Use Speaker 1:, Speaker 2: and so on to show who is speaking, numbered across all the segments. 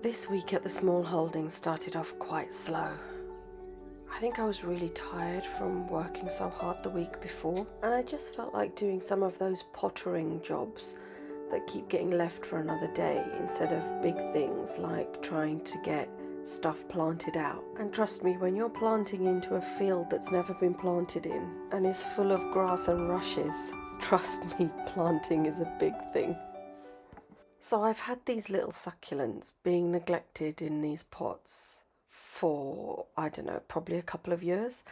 Speaker 1: This week at the small holding started off quite slow. I think I was really tired from working so hard the week before, and I just felt like doing some of those pottering jobs that keep getting left for another day instead of big things like trying to get stuff planted out. And trust me, when you're planting into a field that's never been planted in and is full of grass and rushes, trust me, planting is a big thing. So I've had these little succulents being neglected in these pots for, I don't know, probably a couple of years.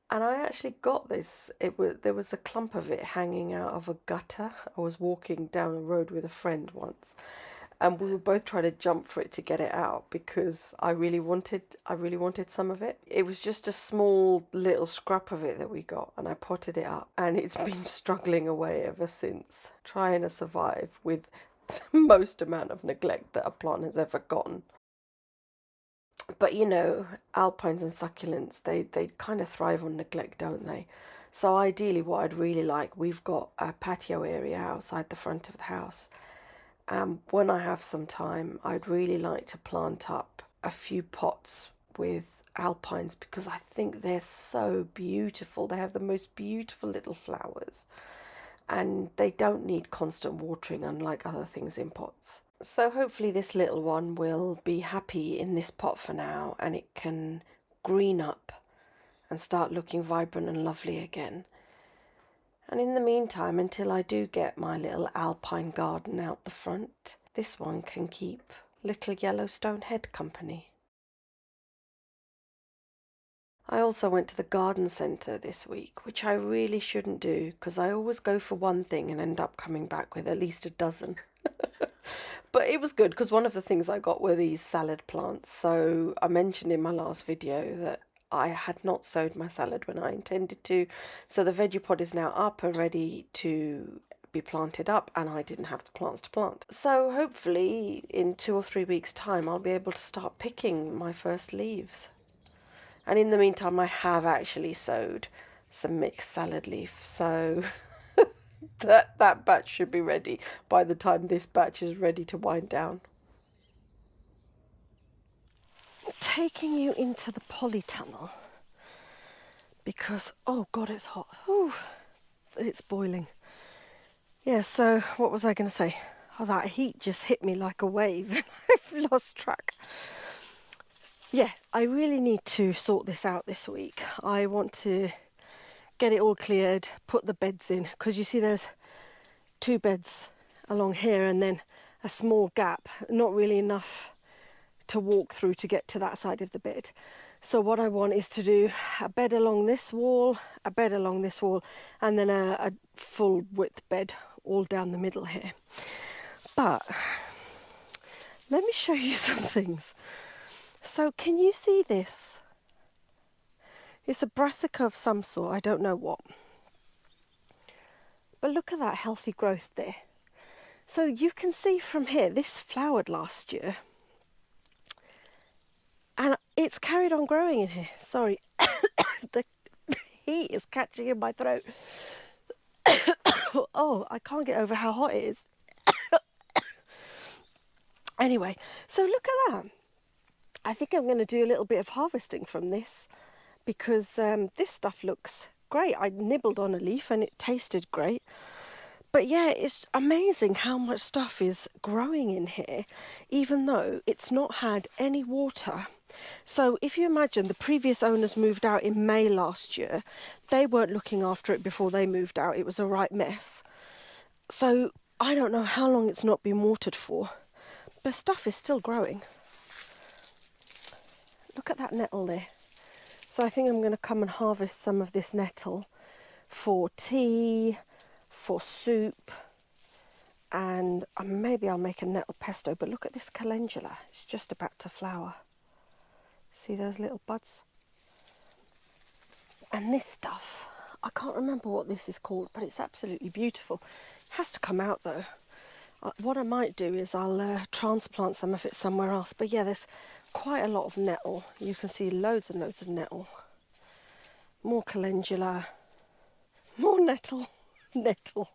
Speaker 1: And I actually got this. There was a clump of it hanging out of a gutter. I was walking down a road with a friend once, and we were both trying to jump for it to get it out because I really wanted some of it. It was just a small little scrap of it that we got, and I potted it up, and it's been struggling away ever since, trying to survive with the most amount of neglect that a plant has ever gotten. But you know, alpines and succulents, they kind of thrive on neglect, don't they? So ideally what I'd really like, we've got a patio area outside the front of the house. When I have some time, I'd really like to plant up a few pots with alpines because I think they're so beautiful. They have the most beautiful little flowers, and they don't need constant watering unlike other things in pots. So hopefully this little one will be happy in this pot for now, and it can green up and start looking vibrant and lovely again. And in the meantime, until I do get my little alpine garden out the front, this one can keep little Yellowstone Head company. I also went to the garden centre this week, which I really shouldn't do because I always go for one thing and end up coming back with at least a dozen. But it was good because one of the things I got were these salad plants. So I mentioned in my last video that I had not sowed my salad when I intended to. So the veggie pod is now up and ready to be planted up, and I didn't have the plants to plant. So hopefully in 2 or 3 weeks' time I'll be able to start picking my first leaves. And in the meantime, I have actually sowed some mixed salad leaf, so that batch should be ready by the time this batch is ready to wind down. Taking you into the polytunnel because, oh God, it's hot. Whew, it's boiling. Yeah, so what was I going to say? Oh, that heat just hit me like a wave. I've lost track. Yeah, I really need to sort this out this week. I want to get it all cleared, put the beds in, because you see there's 2 beds along here and then a small gap, not really enough to walk through to get to that side of the bed. So what I want is to do a bed along this wall, a bed along this wall, and then a full width bed all down the middle here. But let me show you some things. So can you see this? It's a brassica of some sort, I don't know what. But look at that healthy growth there. So you can see from here, this flowered last year. And it's carried on growing in here. Sorry, the heat is catching in my throat. Oh, I can't get over how hot it is. Anyway, so look at that. I think I'm going to do a little bit of harvesting from this because this stuff looks great. I nibbled on a leaf and it tasted great. But yeah, it's amazing how much stuff is growing in here, even though it's not had any water. So if you imagine the previous owners moved out in May last year, they weren't looking after it before they moved out. It was a right mess. So I don't know how long it's not been watered for, but stuff is still growing. Look at that nettle there. So I think I'm going to come and harvest some of this nettle for tea, for soup, and maybe I'll make a nettle pesto. But look at this calendula, it's just about to flower. See those little buds? And this stuff, I can't remember what this is called, but it's absolutely beautiful. It has to come out though. What I might do is I'll transplant some of it somewhere else. But yeah, there's quite a lot of nettle. You can see loads and loads of nettle. More calendula, more nettle, nettle.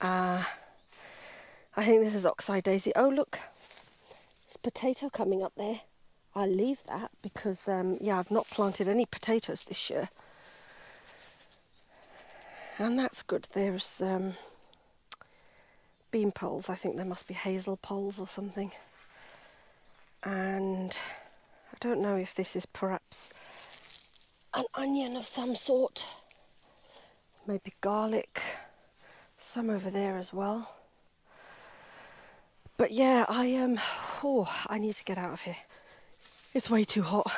Speaker 1: I think this is oxeye daisy. Oh look, There's potato coming up there. I'll leave that because, yeah, I've not planted any potatoes this year. And that's good. There's bean poles. I think there must be hazel poles or something. And I don't know if this is perhaps an onion of some sort. Maybe garlic. Some over there as well. But yeah, I need to get out of here. It's way too hot.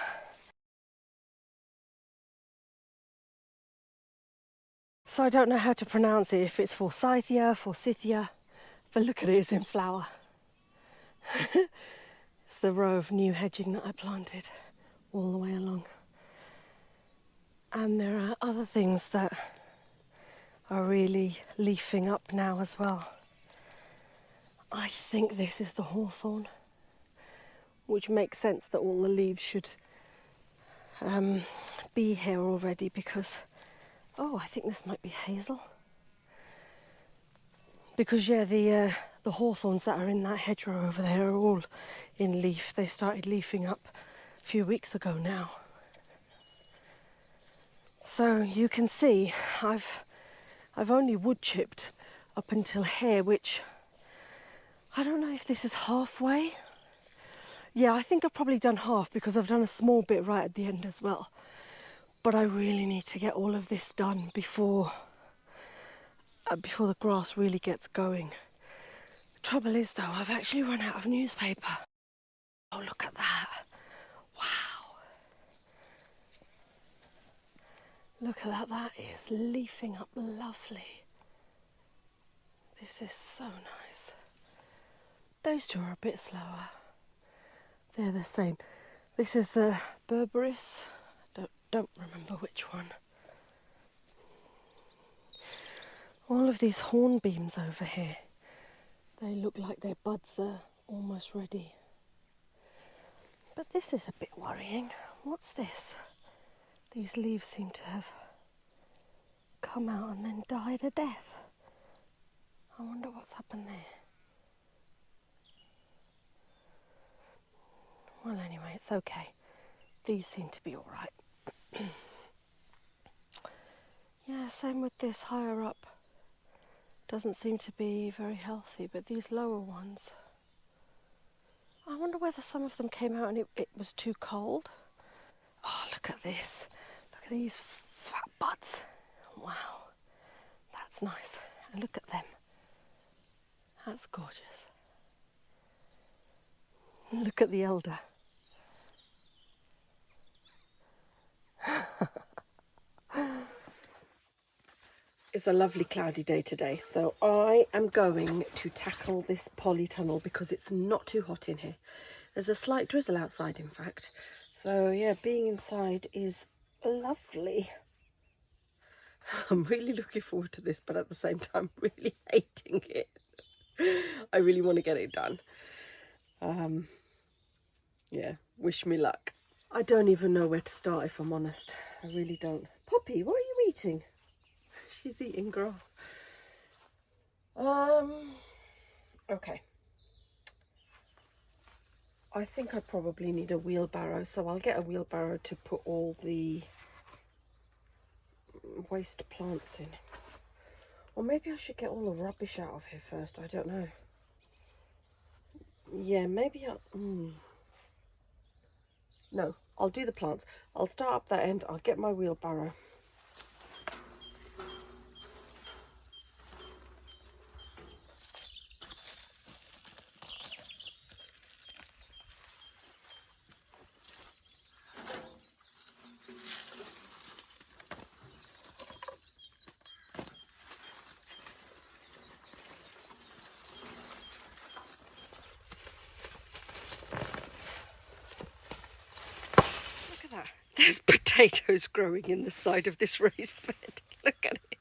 Speaker 1: So I don't know how to pronounce it, if it's forsythia, but look at it, it's in flower. It's the row of new hedging that I planted all the way along. And there are other things that are really leafing up now as well. I think this is the hawthorn, which makes sense that all the leaves should be here already because, oh, I think this might be hazel. Because yeah, the hawthorns that are in that hedgerow over there are all in leaf. They started leafing up a few weeks ago now. So you can see I've only wood chipped up until here, which I don't know if this is halfway. Yeah, I think I've probably done half because I've done a small bit right at the end as well. But I really need to get all of this done before the grass really gets going. The trouble is though, I've actually run out of newspaper. Oh, look at that. Wow. Look at that, that is leafing up lovely. This is so nice. Those two are a bit slower. They're the same. This is the berberis. Don't remember which one. All of these hornbeams over here, they look like their buds are almost ready. But this is a bit worrying. What's this? These leaves seem to have come out and then died a death. I wonder what's happened there. Well, anyway, it's okay. These seem to be all right. Yeah, same with this higher up. Doesn't seem to be very healthy, but these lower ones, I wonder whether some of them came out and it was too cold. Oh, look at this. Look at these fat buds. Wow, that's nice. And look at them. That's gorgeous. Look at the elder. It's a lovely cloudy day today, so I am going to tackle this polytunnel because it's not too hot in here. There's a slight drizzle outside, in fact. So yeah, being inside is lovely. I'm really looking forward to this, but at the same time, really hating it. I really want to get it done. Yeah, wish me luck. I don't even know where to start, if I'm honest. I really don't. Poppy, what are you eating? She's eating grass. Okay. I think I probably need a wheelbarrow, so I'll get a wheelbarrow to put all the waste plants in. Or maybe I should get all the rubbish out of here first, I don't know. Yeah, maybe No, I'll do the plants. I'll start up that end, I'll get my wheelbarrow. There's potatoes growing in the side of this raised bed. Look at it.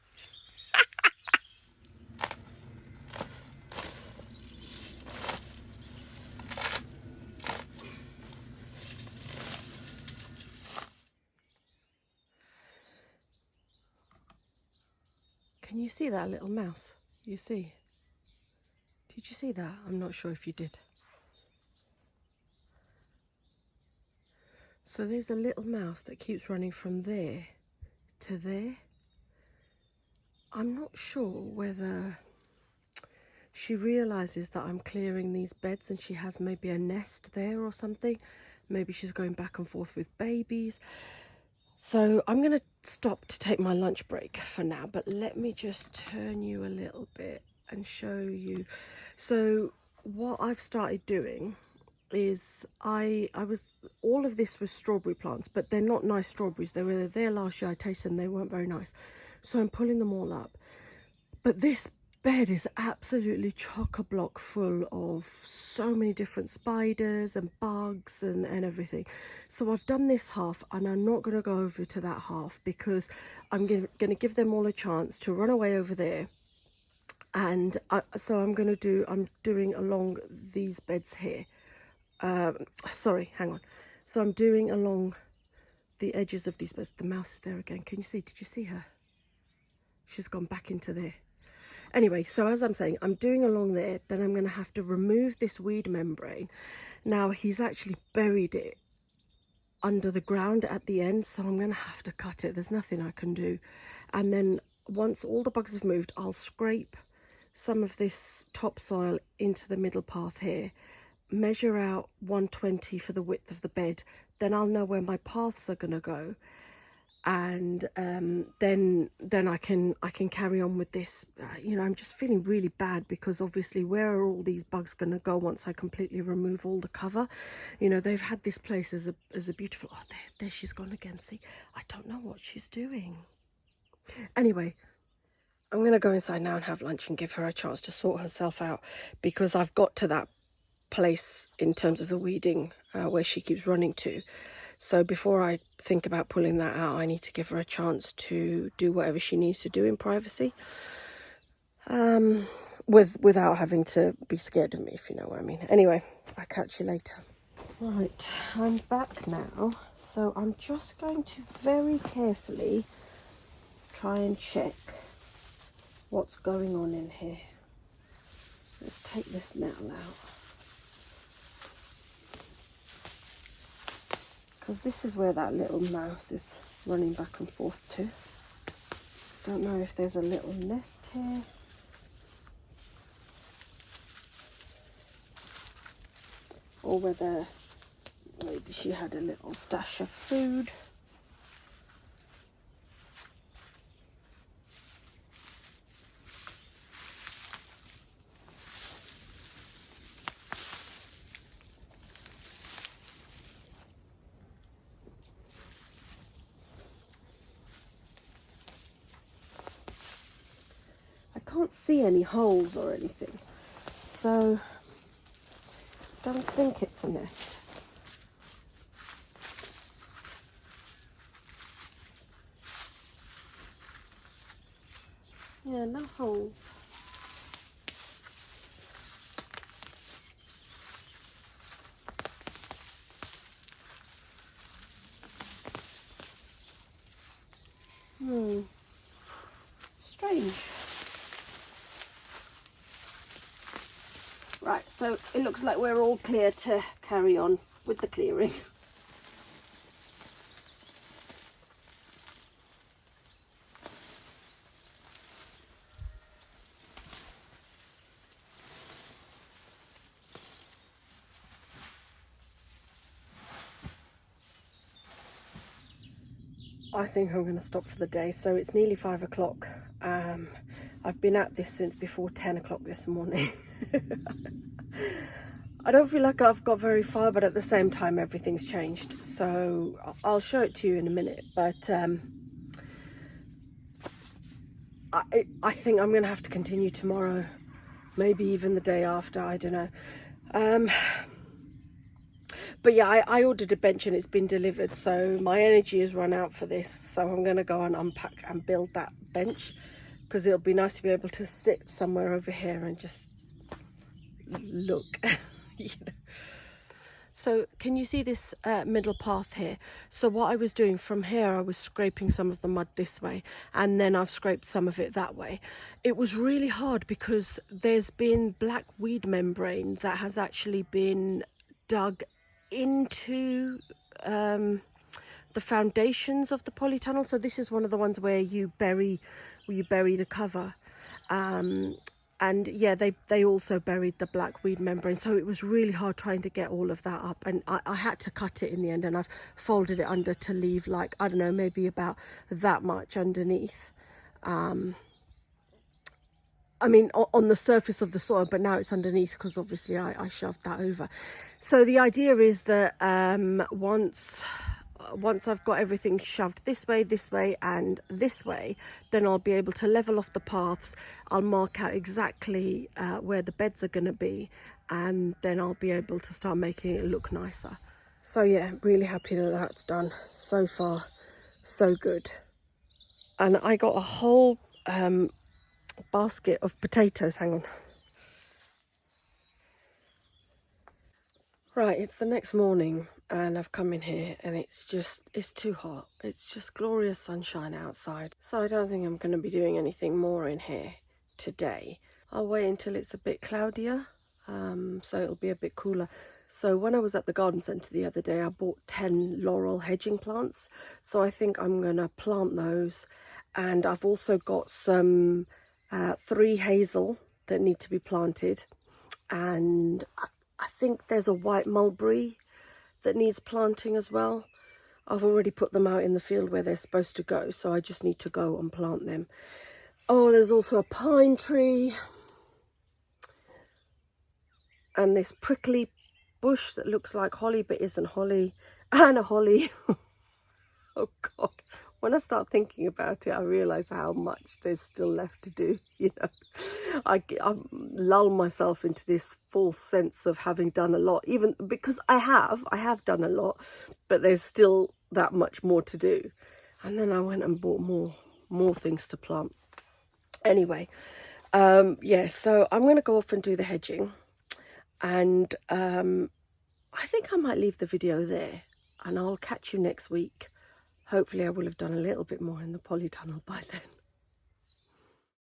Speaker 1: Can you see that little mouse? You see? Did you see that? I'm not sure if you did. So there's a little mouse that keeps running from there to there. I'm not sure whether she realizes that I'm clearing these beds and she has maybe a nest there or something. Maybe she's going back and forth with babies. So I'm going to stop to take my lunch break for now, but let me just turn you a little bit and show you. So what I've started doing is all of this was strawberry plants, but they're not nice strawberries. They were there last year. I tasted them, they weren't very nice. So I'm pulling them all up. But this bed is absolutely chock-a-block full of so many different spiders and bugs and everything. So I've done this half, and I'm not going to go over to that half because I'm going to give them all a chance to run away over there. And so I'm doing along these beds here. Sorry, hang on. So I'm doing along the edges of these beds. The mouse is there again. Can you see? Did you see her? She's gone back into there. Anyway, so as I'm saying, I'm doing along there, then I'm going to have to remove this weed membrane. Now, he's actually buried it under the ground at the end, so I'm going to have to cut it. There's nothing I can do. And then once all the bugs have moved, I'll scrape some of this topsoil into the middle path here, measure out 120 for the width of the bed, then I'll know where my paths are going to go. And then I can carry on with this. You know, I'm just feeling really bad because obviously where are all these bugs going to go once I completely remove all the cover? You know, they've had this place as a beautiful, oh, there she's gone again. See, I don't know what she's doing. Anyway, I'm going to go inside now and have lunch and give her a chance to sort herself out, because I've got to that place in terms of the weeding where she keeps running to. So before I think about pulling that out, I need to give her a chance to do whatever she needs to do in privacy, without having to be scared of me, if you know what I mean. Anyway, I'll catch you later. Right, I'm back now. So I'm just going to very carefully try and check what's going on in here. Let's take this metal out, because this is where that little mouse is running back and forth to. Don't know if there's a little nest here. Or whether maybe she had a little stash of food. I can't see any holes or anything, so I don't think it's a nest. Yeah, no holes. Strange. Right, so it looks like we're all clear to carry on with the clearing. I think I'm going to stop for the day. So it's nearly 5 o'clock. I've been at this since before 10 o'clock this morning. I don't feel like I've got very far, but at the same time everything's changed. So I'll show it to you in a minute. But I think I'm going to have to continue tomorrow. Maybe even the day after. I don't know. But yeah, I ordered a bench and it's been delivered, so my energy has run out for this. So I'm going to go and unpack and build that bench, because it'll be nice to be able to sit somewhere over here and just look. You know. So can you see this middle path here? So what I was doing from here, I was scraping some of the mud this way, and then I've scraped some of it that way. It was really hard because there's been black weed membrane that has actually been dug into the foundations of the polytunnel. So this is one of the ones where you bury the cover. And yeah, they also buried the black weed membrane, so it was really hard trying to get all of that up, and I had to cut it in the end, and I've folded it under to leave, like, I don't know, maybe about that much underneath. I mean, on the surface of the soil, but now it's underneath because obviously I shoved that over. So the idea is that once I've got everything shoved this way, and this way, then I'll be able to level off the paths. I'll mark out exactly where the beds are going to be, and then I'll be able to start making it look nicer. So yeah, really happy that that's done. So far, so good. And I got a whole basket of potatoes. Hang on. Right, it's the next morning and I've come in here and it's too hot. It's just glorious sunshine outside. So I don't think I'm going to be doing anything more in here today. I'll wait until it's a bit cloudier, so it'll be a bit cooler. So when I was at the garden centre the other day, I bought 10 laurel hedging plants. So I think I'm going to plant those. And I've also got some 3 hazel that need to be planted. And I think there's a white mulberry that needs planting as well. I've already put them out in the field where they're supposed to go, so I just need to go and plant them. Oh, there's also a pine tree. And this prickly bush that looks like holly but isn't holly. And a holly. Oh God. When I start thinking about it, I realise how much there's still left to do, you know. I lull myself into this false sense of having done a lot, even because I have done a lot, but there's still that much more to do. And then I went and bought more things to plant. Anyway, yeah, so I'm going to go off and do the hedging. And I think I might leave the video there, and I'll catch you next week. Hopefully I will have done a little bit more in the polytunnel by then.